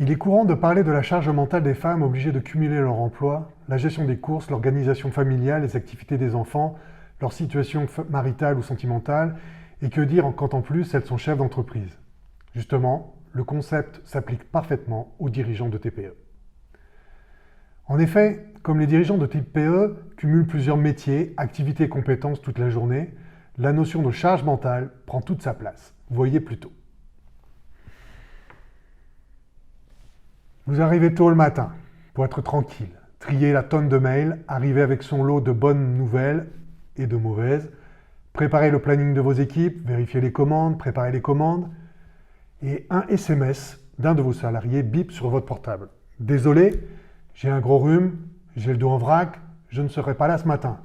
Il est courant de parler de la charge mentale des femmes obligées de cumuler leur emploi, la gestion des courses, l'organisation familiale, les activités des enfants, leur situation maritale ou sentimentale, et que dire quand en plus elles sont chefs d'entreprise. Justement, le concept s'applique parfaitement aux dirigeants de TPE. En effet, comme les dirigeants de TPE cumulent plusieurs métiers, activités et compétences toute la journée, la notion de charge mentale prend toute sa place. Voyez plutôt. Vous arrivez tôt le matin, pour être tranquille, trier la tonne de mails, arriver avec son lot de bonnes nouvelles et de mauvaises, préparer le planning de vos équipes, vérifier les commandes, préparer les commandes, et un SMS d'un de vos salariés bip sur votre portable. Désolé, j'ai un gros rhume, j'ai le dos en vrac, je ne serai pas là ce matin.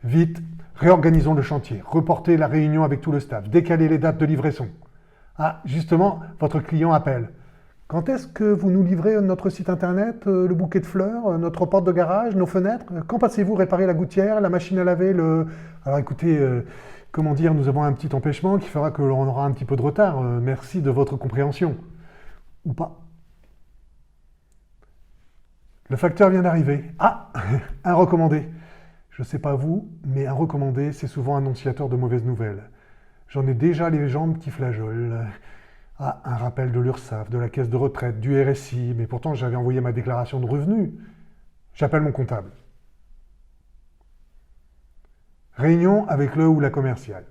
Vite, réorganisons le chantier, reportez la réunion avec tout le staff, décalez les dates de livraison. Ah, justement, votre client appelle. Quand est-ce que vous nous livrez notre site internet, le bouquet de fleurs, notre porte de garage, nos fenêtres? Quand passez-vous réparer la gouttière, la machine à laver, le... Alors écoutez, comment dire, nous avons un petit empêchement qui fera que l'on aura un petit peu de retard. Merci de votre compréhension. Ou pas. Le facteur vient d'arriver. Ah, un recommandé. Je ne sais pas vous, mais un recommandé, c'est souvent annonciateur de mauvaises nouvelles. J'en ai déjà les jambes qui flageolent. Ah, un rappel de l'URSSAF, de la caisse de retraite, du RSI, mais pourtant j'avais envoyé ma déclaration de revenus. J'appelle mon comptable. Réunion avec le ou la commerciale.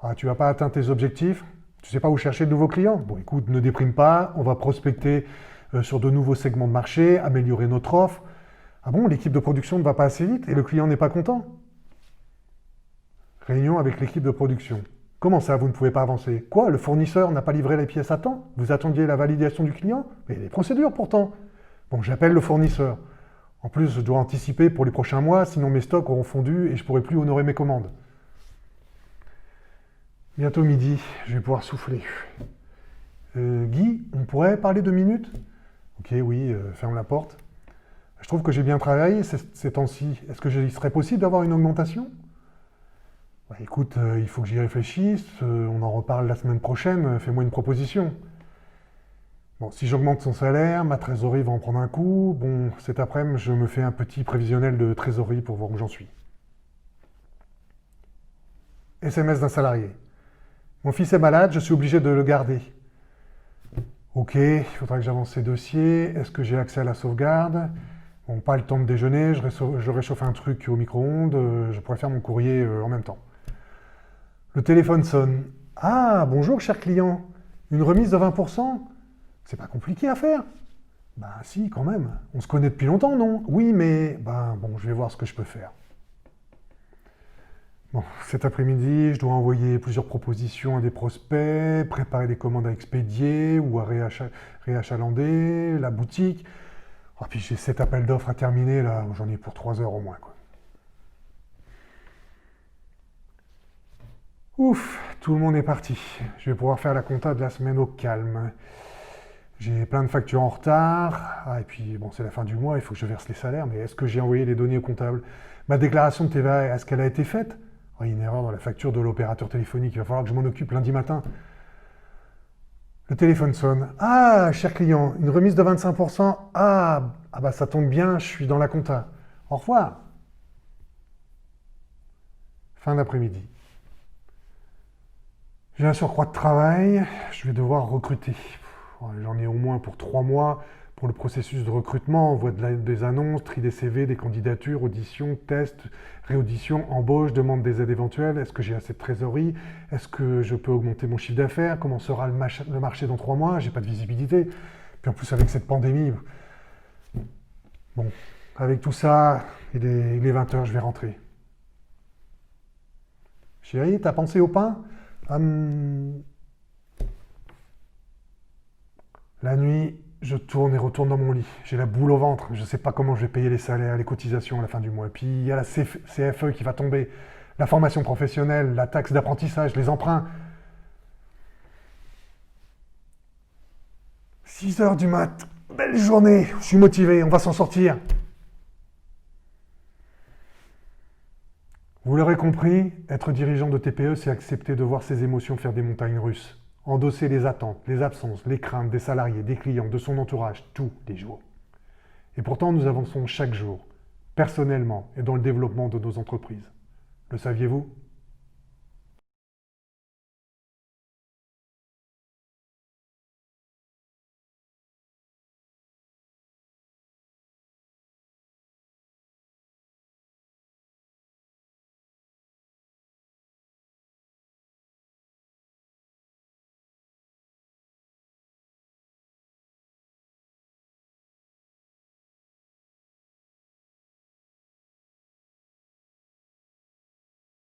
Ah, tu n'as pas atteint tes objectifs? Tu ne sais pas où chercher de nouveaux clients? Bon, écoute, ne déprime pas, on va prospecter sur de nouveaux segments de marché, améliorer notre offre. Ah bon, l'équipe de production ne va pas assez vite et le client n'est pas content? Réunion avec l'équipe de production. Comment ça, vous ne pouvez pas avancer? Quoi, le fournisseur n'a pas livré les pièces à temps? Vous attendiez la validation du client? Mais il y a des procédures pourtant. Bon, j'appelle le fournisseur. En plus, je dois anticiper pour les prochains mois, sinon mes stocks auront fondu et je ne pourrai plus honorer mes commandes. Bientôt midi, je vais pouvoir souffler. Guy, on pourrait parler 2 minutes? Ok, oui, ferme la porte. Je trouve que j'ai bien travaillé ces temps-ci. Est-ce que il serait possible d'avoir une augmentation? Bah, écoute, il faut que j'y réfléchisse, on en reparle la semaine prochaine, fais-moi une proposition. Bon, si j'augmente son salaire, ma trésorerie va en prendre un coup. Bon, cet après-midi, je me fais un petit prévisionnel de trésorerie pour voir où j'en suis. SMS d'un salarié. Mon fils est malade, je suis obligé de le garder. Ok, il faudra que j'avance ces dossiers. Est-ce que j'ai accès à la sauvegarde? Bon, pas le temps de déjeuner, je réchauffe un truc au micro-ondes, je pourrais faire mon courrier en même temps. Le téléphone sonne. Ah, bonjour cher client. Une remise de 20%? C'est pas compliqué à faire. Ben si, quand même. On se connaît depuis longtemps, non? Oui, mais... Ben bon, je vais voir ce que je peux faire. Bon, cet après-midi, je dois envoyer plusieurs propositions à des prospects, préparer des commandes à expédier ou à réachalander, la boutique. Oh, puis j'ai 7 appels d'offres à terminer, là, j'en ai pour 3 heures au moins, quoi. Ouf, tout le monde est parti. Je vais pouvoir faire la compta de la semaine au calme. J'ai plein de factures en retard. Ah, et puis, bon, c'est la fin du mois, il faut que je verse les salaires. Mais est-ce que j'ai envoyé les données au comptable? Ma déclaration de TVA, est-ce qu'elle a été faite? Oh, il y a une erreur dans la facture de l'opérateur téléphonique. Il va falloir que je m'en occupe lundi matin. Le téléphone sonne. Ah, cher client, une remise de 25%. Ah bah ça tombe bien, je suis dans la compta. Au revoir. Fin d'après-midi. J'ai un surcroît de travail, je vais devoir recruter. J'en ai au moins pour 3 mois pour le processus de recrutement, envoi des annonces, tri des CV, des candidatures, audition, test, réaudition, embauche, demande des aides éventuelles. Est-ce que j'ai assez de trésorerie? Est-ce que je peux augmenter mon chiffre d'affaires? Comment sera le marché dans 3 mois? J'ai pas de visibilité. Puis en plus avec cette pandémie. Bon, avec tout ça, il est 20h, je vais rentrer. Chérie, t'as pensé au pain? La nuit, je tourne et retourne dans mon lit. J'ai la boule au ventre. Je ne sais pas comment je vais payer les salaires, les cotisations à la fin du mois. Et puis il y a la CFE qui va tomber, la formation professionnelle, la taxe d'apprentissage, les emprunts. 6h du mat. Belle journée. Je suis motivé. On va s'en sortir. Vous l'aurez compris, être dirigeant de TPE, c'est accepter de voir ses émotions faire des montagnes russes. endosser les attentes, les absences, les craintes des salariés, des clients, de son entourage, tous les jours. Et pourtant, nous avançons chaque jour, personnellement et dans le développement de nos entreprises. Le saviez-vous ?